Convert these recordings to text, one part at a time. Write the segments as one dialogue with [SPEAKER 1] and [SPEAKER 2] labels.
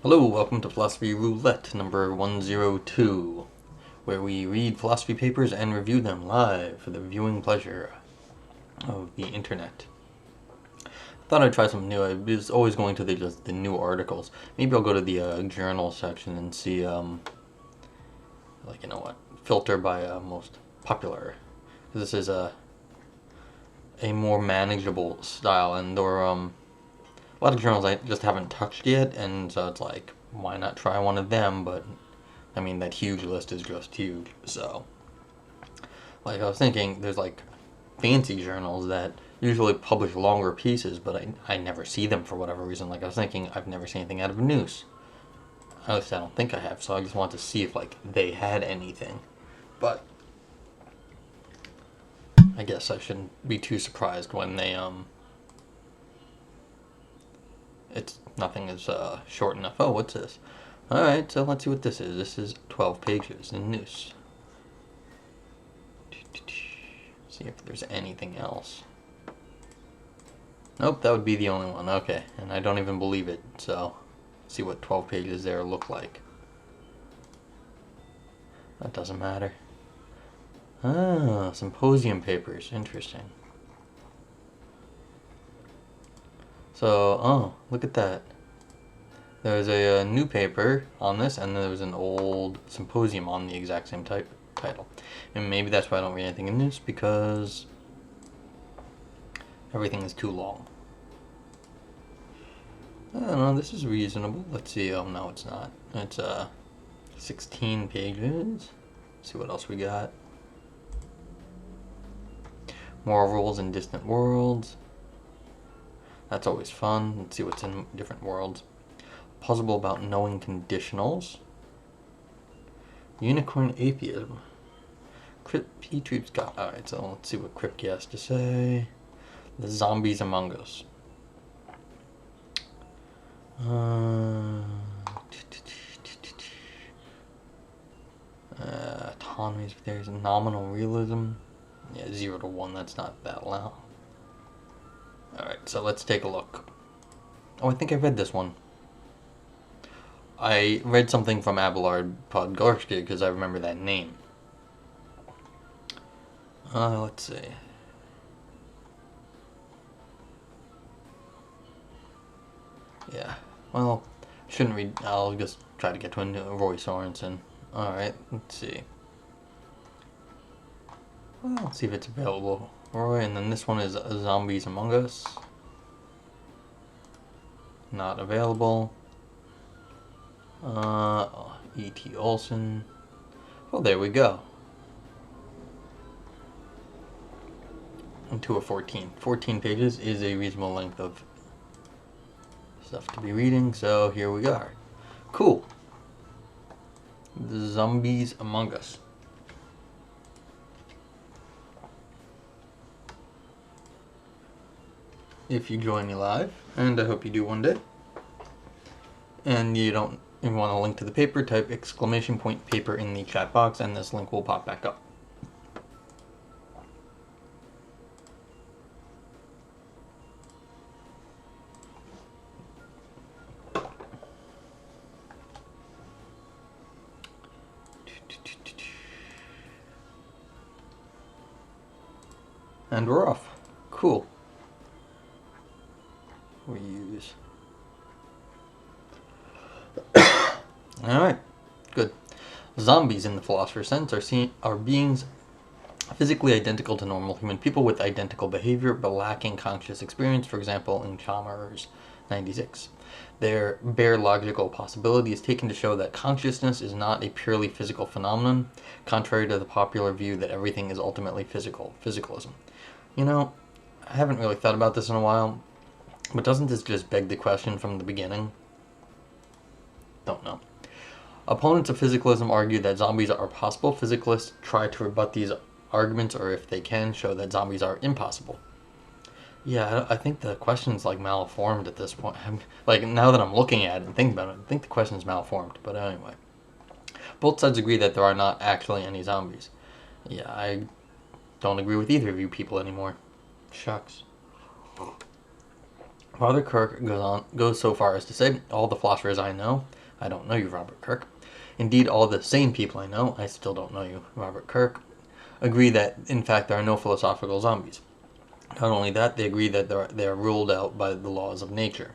[SPEAKER 1] Hello, welcome to Philosophy Roulette number 102, where we read philosophy papers and review them live for the viewing pleasure of the internet. Thought I'd try something new. I was always going to the new articles. Maybe I'll go to the journal section and see, filter by most popular. This is a more manageable style, and there are a lot of journals I just haven't touched yet, and so it's like, why not try one of them? But I mean, that huge list is just huge. So, I was thinking, there's fancy journals that usually publish longer pieces, but I never see them for whatever reason. I was thinking, I've never seen anything out of Noose. At least I don't think I have. So I just want to see if they had anything. But I guess I shouldn't be too surprised when they nothing is short enough. Oh, what's this? Alright, so let's see what this is. This is 12 pages in Noose. See if there's anything else. Nope, that would be the only one. Okay, and I don't even believe it, so see what 12 pages there look like. That doesn't matter. Ah, symposium papers. Interesting. So, oh, look at that. There's a new paper on this, and there was an old symposium on the exact same title. And maybe that's why I don't read anything in this, because everything is too long. I don't know, this is reasonable. Let's see. Oh, no, it's not. It's 16 pages. Let's see what else we got. Morals in Distant Worlds. That's always fun. Let's see what's in different worlds. Puzzle about knowing conditionals. Unicorn atheism. Petrie Scott. Alright, so let's see what Kripke has to say. The zombies among us. Autonomies, there's a nominal realism. Yeah, 0 to 1, that's not that loud. Alright, so let's take a look. Oh, I think I read this one. I read something from Abelard Podgorski because I remember that name. Let's see. Yeah, well, shouldn't read. I'll just try to get to a new Roy Sorensen. Alright, let's see. Well, let's see if it's available. Roy, and then this one is Zombies Among Us. Not available. E.T. Olson. Well, there we go. And 2 of 14. 14 pages is a reasonable length of stuff to be reading, so here we are. Cool. The Zombies Among Us. If you join me live, and I hope you do one day, and you want a link to the paper, type !paper in the chat box, and this link will pop back up. And we're off. Cool. Reuse. Alright, good. Zombies, in the philosopher's sense, are beings physically identical to normal human people with identical behavior but lacking conscious experience, for example, in Chalmers 96. Their bare logical possibility is taken to show that consciousness is not a purely physical phenomenon, contrary to the popular view that everything is ultimately physicalism. You know, I haven't really thought about this in a while, but doesn't this just beg the question from the beginning? Don't know. Opponents of physicalism argue that zombies are possible. Physicalists try to rebut these arguments, or if they can, show that zombies are impossible. Yeah, I think the question's malformed at this point. Now that I'm looking at it and thinking about it, I think the question's malformed. But anyway, both sides agree that there are not actually any zombies. Yeah, I don't agree with either of you people anymore. Shucks. Father Kirk goes so far as to say, all the philosophers I know, I don't know you, Robert Kirk. Indeed, all the sane people I know, I still don't know you, Robert Kirk, agree that, in fact, there are no philosophical zombies. Not only that, they agree that they are ruled out by the laws of nature.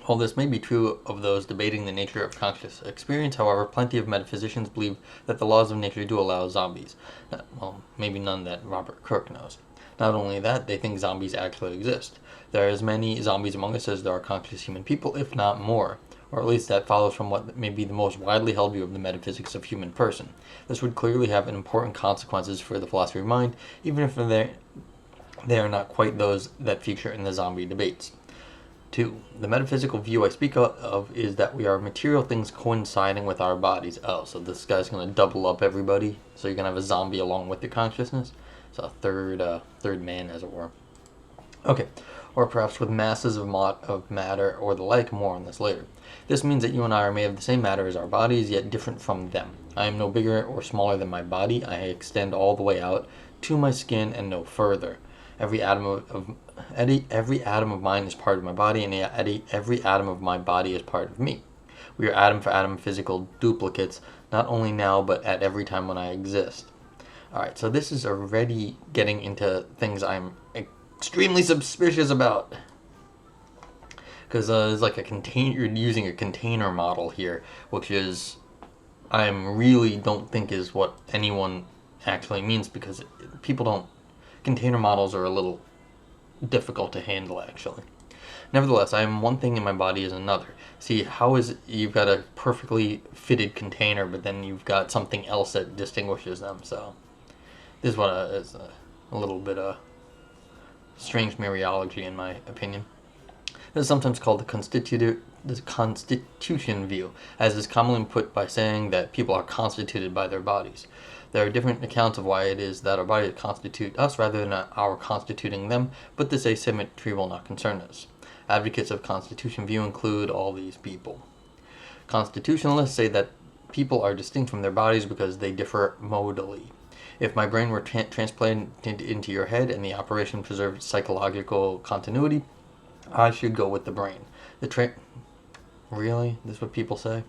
[SPEAKER 1] While this may be true of those debating the nature of conscious experience, however, plenty of metaphysicians believe that the laws of nature do allow zombies. Well, maybe none that Robert Kirk knows. Not only that, they think zombies actually exist. There are as many zombies among us as there are conscious human people, if not more. Or at least that follows from what may be the most widely held view of the metaphysics of human person. This would clearly have important consequences for the philosophy of mind, even if they are not quite those that feature in the zombie debates. 2. The metaphysical view I speak of is that we are material things coinciding with our bodies. Oh, so this guy's going to double up everybody? So you're going to have a zombie along with your consciousness? So a third man, as it were. Okay, or perhaps with masses of matter or the like, more on this later. This means that you and I are made of the same matter as our bodies, yet different from them. I am no bigger or smaller than my body. I extend all the way out to my skin and no further. Every atom of mine is part of my body, and every atom of my body is part of me. We are atom for atom physical duplicates, not only now, but at every time when I exist. Alright, so this is already getting into things I'm extremely suspicious about. Because it's like you're using a container model here, which is, I really don't think is what anyone actually means, because people don't. Container models are a little difficult to handle, actually. Nevertheless, I am one thing and my body is another. See, how is it you've got a perfectly fitted container, but then you've got something else that distinguishes them? So this is what is a little bit of strange Mariology, in my opinion. This is sometimes called the constitution view, as is commonly put by saying that people are constituted by their bodies. There are different accounts of why it is that our bodies constitute us rather than our constituting them, but this asymmetry will not concern us. Advocates of constitution view include all these people. Constitutionalists say that people are distinct from their bodies because they differ modally. If my brain were transplanted into your head and the operation preserved psychological continuity, I should go with the brain. Really? This is what people say?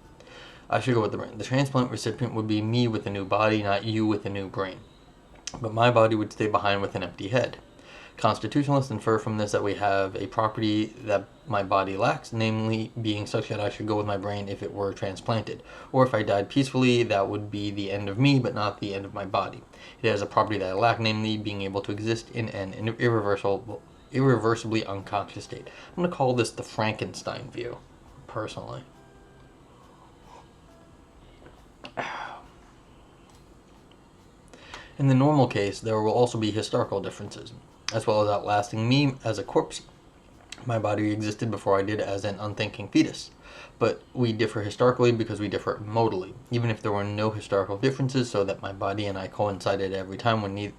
[SPEAKER 1] I should go with the brain. The transplant recipient would be me with a new body, not you with a new brain. But my body would stay behind with an empty head. Constitutionalists infer from this that we have a property that my body lacks, namely being such that I should go with my brain if it were transplanted. Or if I died peacefully, that would be the end of me, but not the end of my body. It has a property that I lack, namely being able to exist in an irreversibly unconscious state. I'm going to call this the Frankenstein view, personally. In the normal case, there will also be historical differences, as well as outlasting me as a corpse. My body existed before I did as an unthinking fetus. But we differ historically because we differ modally. Even if there were no historical differences, so that my body and I coincided every time when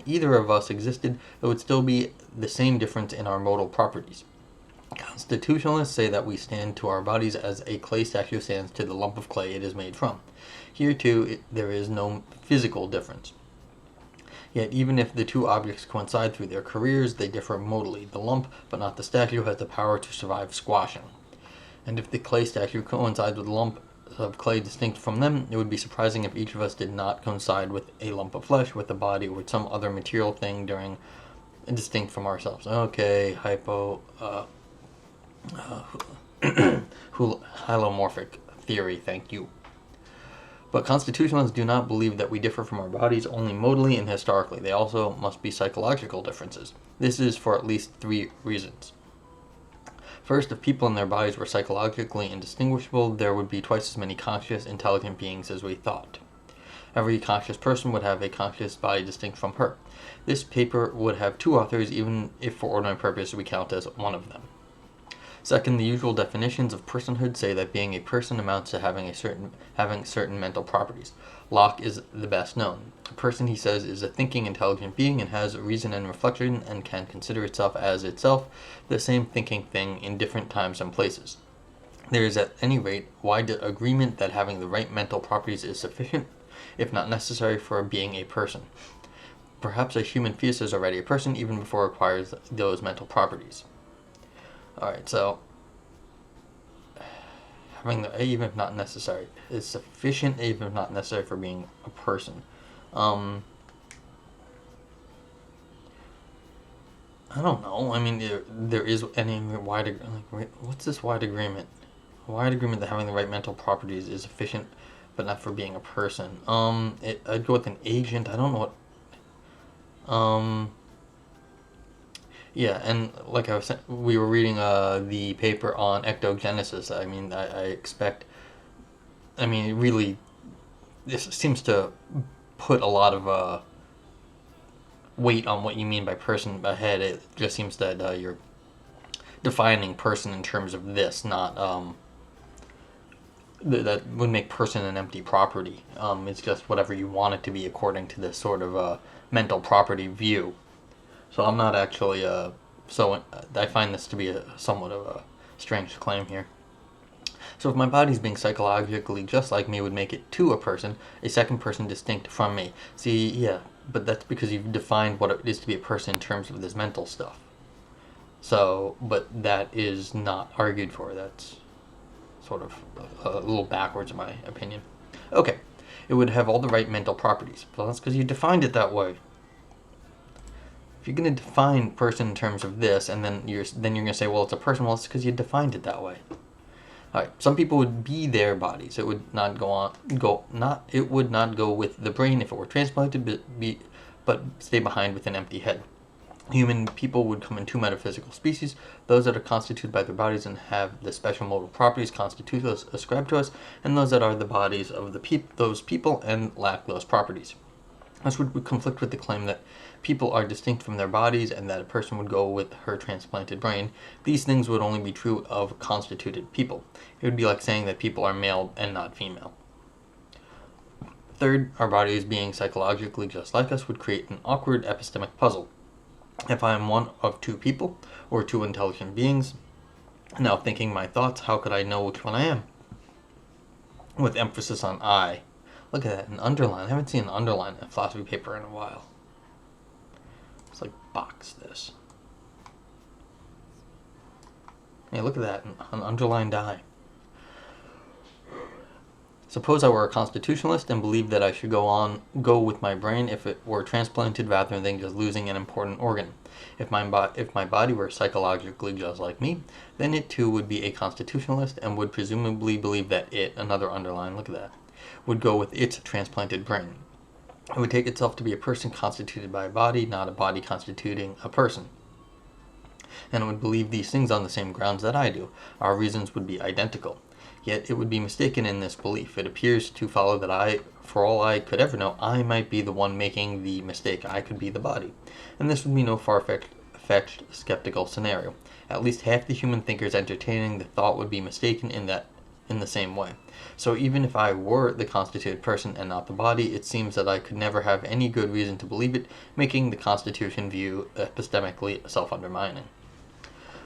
[SPEAKER 1] either of us existed, there would still be the same difference in our modal properties. Constitutionalists say that we stand to our bodies as a clay statue stands to the lump of clay it is made from. Here, too, there is no physical difference. Yet, even if the two objects coincide through their careers, they differ modally. The lump, but not the statue, has the power to survive squashing. And if the clay statue coincides with a lump of clay distinct from them, it would be surprising if each of us did not coincide with a lump of flesh, with a body, or with some other material thing distinct from ourselves. Okay, HighLowmorphic Theory, thank you. But constitutionalists do not believe that we differ from our bodies only modally and historically. They also must be psychological differences. This is for at least 3 reasons. First, if people and their bodies were psychologically indistinguishable, there would be twice as many conscious, intelligent beings as we thought. Every conscious person would have a conscious body distinct from her. This paper would have 2 authors, even if for ordinary purpose we count as one of them. Second, the usual definitions of personhood say that being a person amounts to having certain mental properties. Locke is the best known. A person, he says, is a thinking, intelligent being and has reason and reflection and can consider itself as itself the same thinking thing in different times and places. There is at any rate wide agreement that having the right mental properties is sufficient, if not necessary, for being a person. Perhaps a human fetus is already a person even before it acquires those mental properties. Alright, so having the, even if not necessary, is sufficient even if not necessary for being a person. I don't know. I mean, there is any wide, like, what's this wide agreement? A wide agreement that having the right mental properties is sufficient, but not for being a person. I'd go with an agent. I don't know what. Yeah, and like I was saying, we were reading the paper on ectogenesis. I mean, I expect. I mean, really, this seems to put a lot of weight on what you mean by person ahead. It just seems that you're defining person in terms of this, not that would make person an empty property. It's just whatever you want it to be according to this sort of mental property view. So I'm not actually so I find this to be somewhat of a strange claim here. So if my body's being psychologically just like me would make it to a person, a second person distinct from me. See, yeah, but that's because you've defined what it is to be a person in terms of this mental stuff. So, but that is not argued for. That's sort of a little backwards in my opinion. Okay, it would have all the right mental properties. Well, that's because you defined it that way. If you're going to define person in terms of this, and then you're going to say, well, it's a person. Well, it's because you defined it that way. All right. Some people would be their bodies. It would not It would not go with the brain if it were transplanted, but stay behind with an empty head. Human people would come in two metaphysical species: those that are constituted by their bodies and have the special moral properties constituted ascribed to us, and those that are the bodies of those people and lack those properties. This would conflict with the claim that people are distinct from their bodies and that a person would go with her transplanted brain. These things would only be true of constituted people. It would be like saying that people are male and not female. Third, our bodies being psychologically just like us would create an awkward epistemic puzzle. If I am one of two people, or two intelligent beings, now thinking my thoughts, how could I know which one I am? With emphasis on I. Look at that, an underline. I haven't seen an underline in a philosophy paper in a while. It's like box this. Hey, look at that, an underlined I. Suppose I were a constitutionalist and believed that I should go with my brain if it were transplanted rather than just losing an important organ. If my body were psychologically just like me, then it too would be a constitutionalist and would presumably believe that it, another underline, look at that, would go with its transplanted brain. It would take itself to be a person constituted by a body, not a body constituting a person. And it would believe these things on the same grounds that I do. Our reasons would be identical. Yet it would be mistaken in this belief. It appears to follow that for all I could ever know, I might be the one making the mistake. I could be the body. And this would be no far-fetched skeptical scenario. At least half the human thinkers entertaining the thought would be mistaken in the same way. So even if I were the constituted person and not the body, it seems that I could never have any good reason to believe it, making the constitution view epistemically self-undermining.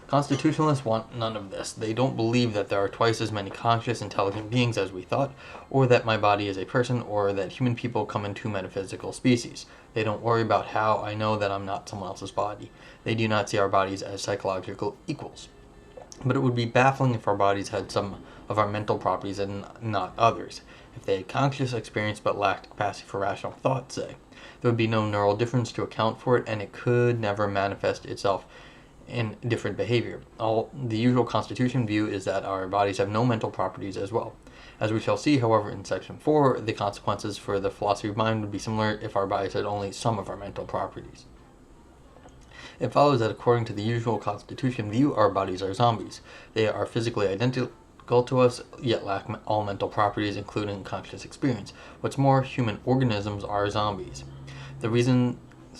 [SPEAKER 1] Constitutionalists want none of this. They don't believe that there are twice as many conscious, intelligent beings as we thought, or that my body is a person, or that human people come in two metaphysical species. They don't worry about how I know that I'm not someone else's body. They do not see our bodies as psychological equals. But it would be baffling if our bodies had some of our mental properties and not others. If they had conscious experience but lacked capacity for rational thought, say, there would be no neural difference to account for it, and it could never manifest itself in different behavior. The usual constitution view is that our bodies have no mental properties as well. As we shall see, however, in section 4, the consequences for the philosophy of mind would be similar if our bodies had only some of our mental properties. It follows that according to the usual constitution view, our bodies are zombies. They are physically identical to us, yet lack all mental properties, including conscious experience. What's more, human organisms are zombies. The reason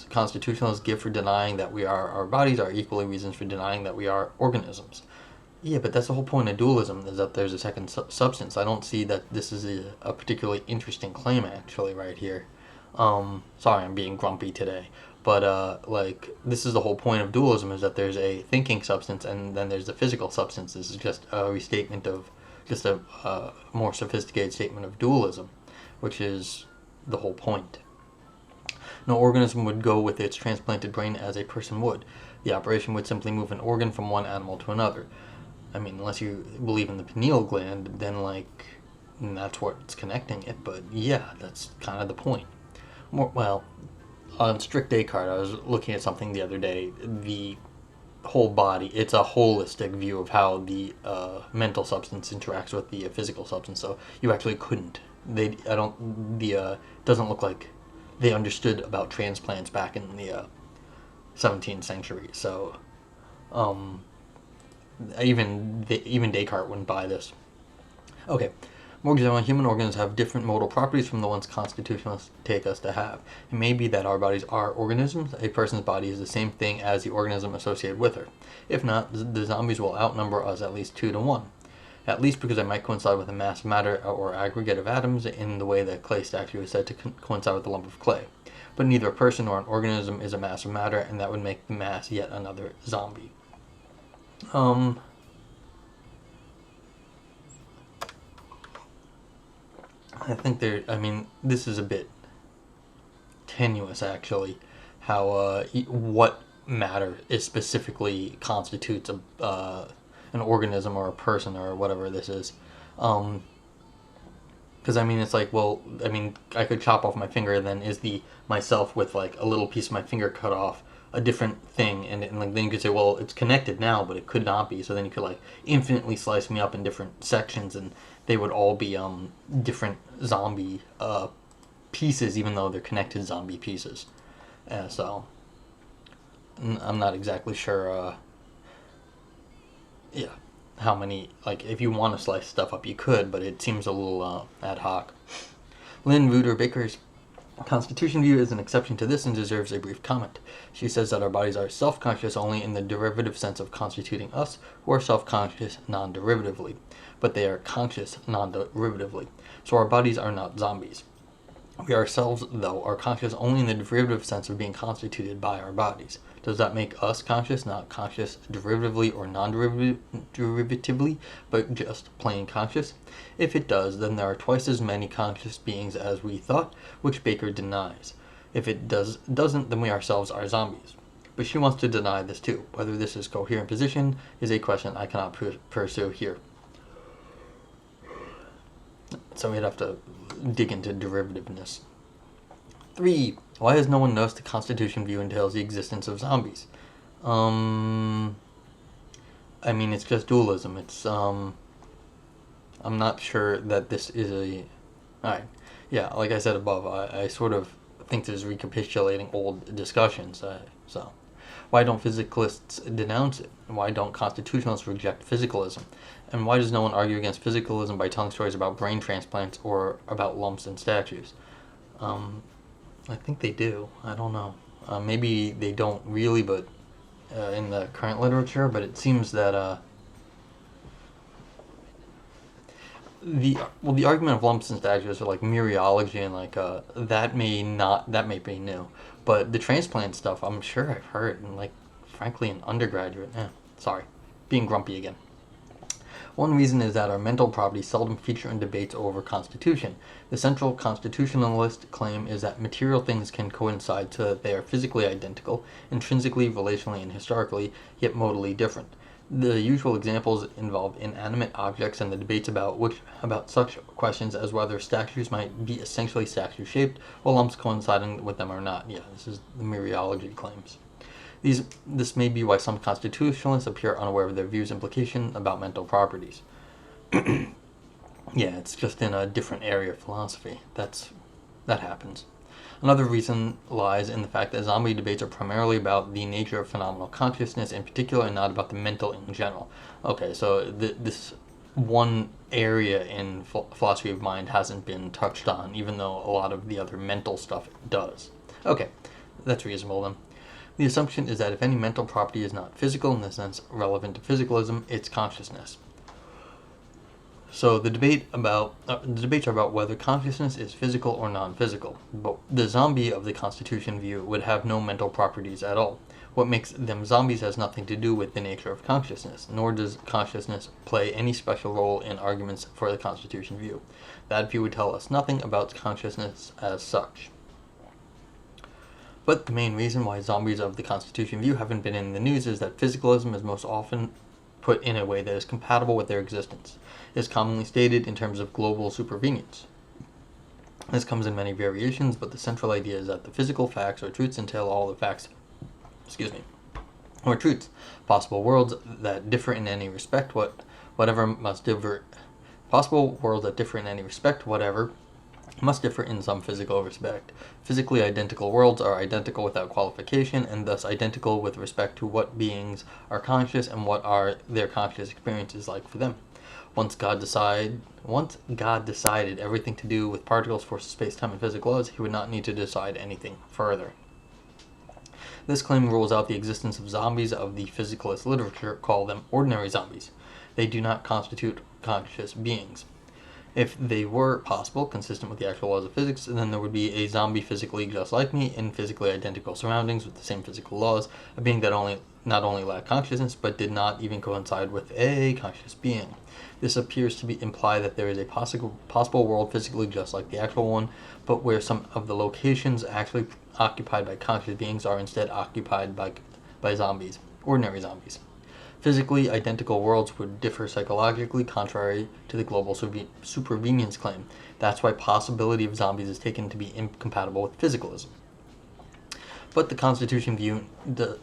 [SPEAKER 1] constitutionalists give for denying that we are our bodies are equally reasons for denying that we are organisms. Yeah, but that's the whole point of dualism, is that there's a second substance. I don't see that this is a particularly interesting claim, actually, right here. Sorry, I'm being grumpy today. But, this is the whole point of dualism, is that there's a thinking substance and then there's the physical substance. This is just a restatement of, just a more sophisticated statement of dualism, which is the whole point. No organism would go with its transplanted brain as a person would. The operation would simply move an organ from one animal to another. I mean, unless you believe in the pineal gland, then, like, that's what's connecting it. But yeah, that's kind of the point. Well, on strict Descartes, I was looking at something the other day. The whole body, it's a holistic view of how the mental substance interacts with the physical substance. So you actually couldn't. Doesn't look like they understood about transplants back in the 17th century. So, even Descartes wouldn't buy this. Okay. More generally, human organs have different modal properties from the ones constitutionalists take us to have. It may be that our bodies are organisms. A person's body is the same thing as the organism associated with her. If not, the zombies will outnumber us at least 2 to 1. At least because they might coincide with a mass of matter or aggregate of atoms in the way that a clay statue is said to coincide with a lump of clay. But neither a person nor an organism is a mass of matter, and that would make the mass yet another zombie. I think this is a bit tenuous, actually, how what matter is specifically constitutes an organism or a person or whatever this is. Because, it's like, well, I could chop off my finger, and then is the myself with, like, a little piece of my finger cut off a different thing? And like, then you could say, well, it's connected now, but it could not be. So then you could, like, infinitely slice me up in different sections, and they would all be different zombie pieces, even though they're connected zombie pieces. So I'm not exactly sure how many, like, if you want to slice stuff up you could, but it seems a little ad hoc. Lynn Reuter Baker's Constitution view is an exception to this and deserves a brief comment. She says that our bodies are self-conscious only in the derivative sense of constituting us, who are self-conscious non-derivatively, but they are conscious non-derivatively. So our bodies are not zombies. We ourselves, though, are conscious only in the derivative sense of being constituted by our bodies. Does that make us conscious, not conscious derivatively or non-derivatively, but just plain conscious? If it does, then there are twice as many conscious beings as we thought, which Baker denies. If it doesn't, then we ourselves are zombies. But she wants to deny this too. Whether this is coherent position is a question I cannot pursue here. So we'd have to dig into derivativeness. 3. Why has no one noticed the Constitution view entails the existence of zombies? It's just dualism. It's, I'm not sure that this is a... Alright. Yeah, like I said above, I sort of think this is recapitulating old discussions. So, why don't physicalists denounce it? Why don't constitutionalists reject physicalism? And why does no one argue against physicalism by telling stories about brain transplants or about lumps and statues? I think they do. I don't know. Maybe they don't really, but in the current literature. But it seems that the argument of lumps and statues are like mereology and like that may be new, but the transplant stuff I'm sure I've heard, and like frankly an undergraduate. Sorry, being grumpy again. One reason is that our mental properties seldom feature in debates over Constitution. The central constitutionalist claim is that material things can coincide so that they are physically identical, intrinsically, relationally, and historically, yet modally different. The usual examples involve inanimate objects and the debates about such questions as whether statues might be essentially statue-shaped, while lumps coinciding with them or not. Yeah, this is the mereology claims. This may be why some constitutionalists appear unaware of their view's implication about mental properties. Yeah, it's just in a different area of philosophy. That happens. Another reason lies in the fact that zombie debates are primarily about the nature of phenomenal consciousness in particular and not about the mental in general. Okay, so this one area in philosophy of mind hasn't been touched on, even though a lot of the other mental stuff does. Okay, that's reasonable then. The assumption is that if any mental property is not physical in the sense relevant to physicalism, it's consciousness. So the debates are about whether consciousness is physical or non-physical. But the zombie of the Constitution view would have no mental properties at all. What makes them zombies has nothing to do with the nature of consciousness, nor does consciousness play any special role in arguments for the Constitution view. That view would tell us nothing about consciousness as such. But the main reason why zombies of the Constitution view haven't been in the news is that physicalism is most often put in a way that is compatible with their existence. It is commonly stated in terms of global supervenience. This comes in many variations, but the central idea is that the physical facts or truths entail all the facts, or truths, possible worlds that differ in any respect, whatever must differ in some physical respect. Physically identical worlds are identical without qualification, and thus identical with respect to what beings are conscious and what are their conscious experiences like for them. Once God decided everything to do with particles, forces, space-time, and physical laws, he would not need to decide anything further. This claim rules out the existence of zombies of the physicalist literature, call them ordinary zombies. They do not constitute conscious beings. If they were possible, consistent with the actual laws of physics, then there would be a zombie physically just like me, in physically identical surroundings with the same physical laws, a being that not only lacked consciousness, but did not even coincide with a conscious being. This appears to imply that there is a possible world physically just like the actual one, but where some of the locations actually occupied by conscious beings are instead occupied by zombies, ordinary zombies. Physically identical worlds would differ psychologically, contrary to the global supervenience claim. That's why possibility of zombies is taken to be incompatible with physicalism. But the Constitution view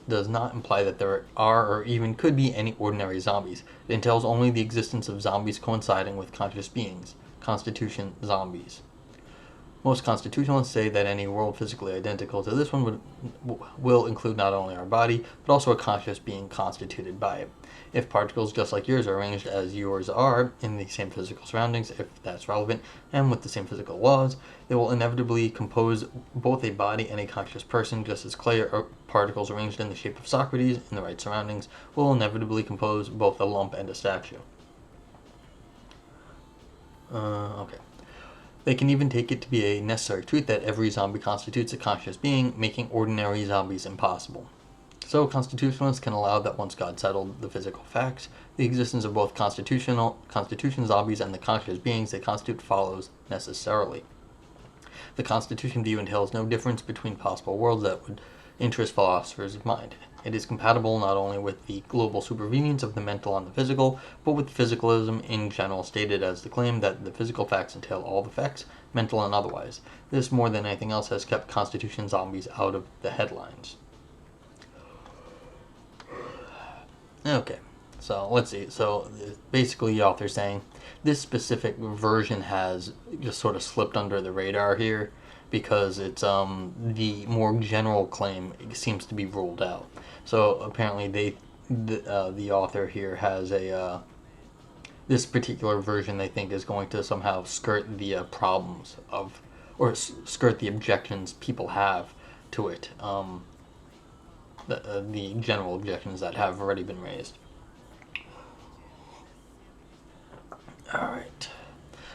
[SPEAKER 1] does not imply that there are or even could be any ordinary zombies. It entails only the existence of zombies coinciding with conscious beings, Constitution zombies. Most constitutionalists say that any world physically identical to this one will include not only our body, but also a conscious being constituted by it. If particles just like yours are arranged as yours are, in the same physical surroundings, if that's relevant, and with the same physical laws, they will inevitably compose both a body and a conscious person, just as clay or particles arranged in the shape of Socrates in the right surroundings will inevitably compose both a lump and a statue. Okay. They can even take it to be a necessary truth that every zombie constitutes a conscious being, making ordinary zombies impossible. So constitutionalists can allow that once God settled the physical facts, the existence of both Constitution zombies and the conscious beings they constitute follows necessarily. The Constitution view entails no difference between possible worlds that would interest philosophers of mind. It is compatible not only with the global supervenience of the mental on the physical, but with physicalism in general, stated as the claim that the physical facts entail all the facts, mental and otherwise. This, more than anything else, has kept Constitution zombies out of the headlines. Okay, so let's see. So basically the author's saying this specific version has just sort of slipped under the radar here, because it's the more general claim seems to be ruled out. So apparently the author here has this particular version they think is going to somehow skirt the problems of, or skirt the objections people have to it, the general objections that have already been raised. Alright.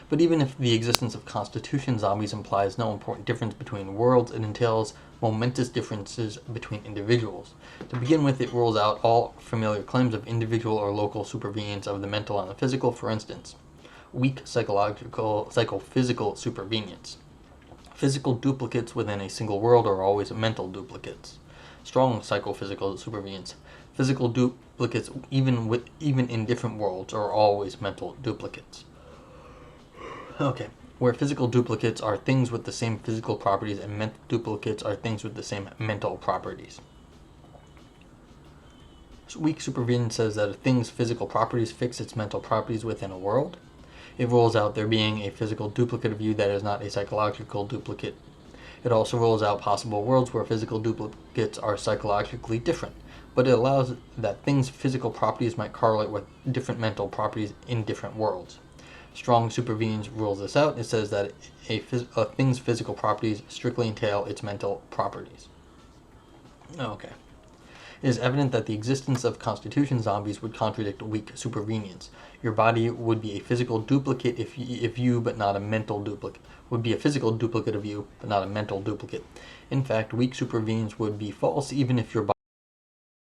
[SPEAKER 1] But even if the existence of Constitution zombies implies no important difference between worlds, it entails momentous differences between individuals. To begin with, it rules out all familiar claims of individual or local supervenience of the mental and the physical. For instance, weak psychophysical supervenience. Physical duplicates within a single world are always mental duplicates. Strong psychophysical supervenience. Physical duplicates, even in different worlds, are always mental duplicates. Okay, where physical duplicates are things with the same physical properties and mental duplicates are things with the same mental properties. Weak supervenience says that a thing's physical properties fix its mental properties within a world. It rules out there being a physical duplicate of you that is not a psychological duplicate. It also rules out possible worlds where physical duplicates are psychologically different, but it allows that things' physical properties might correlate with different mental properties in different worlds. Strong supervenience rules this out. It says that a thing's physical properties strictly entail its mental properties. Okay. It is evident that the existence of Constitution zombies would contradict weak supervenience. Your body would be a physical duplicate if you, but not a mental duplicate. Would be a physical duplicate of you, but not a mental duplicate. In fact, weak supervenience would be false even if your body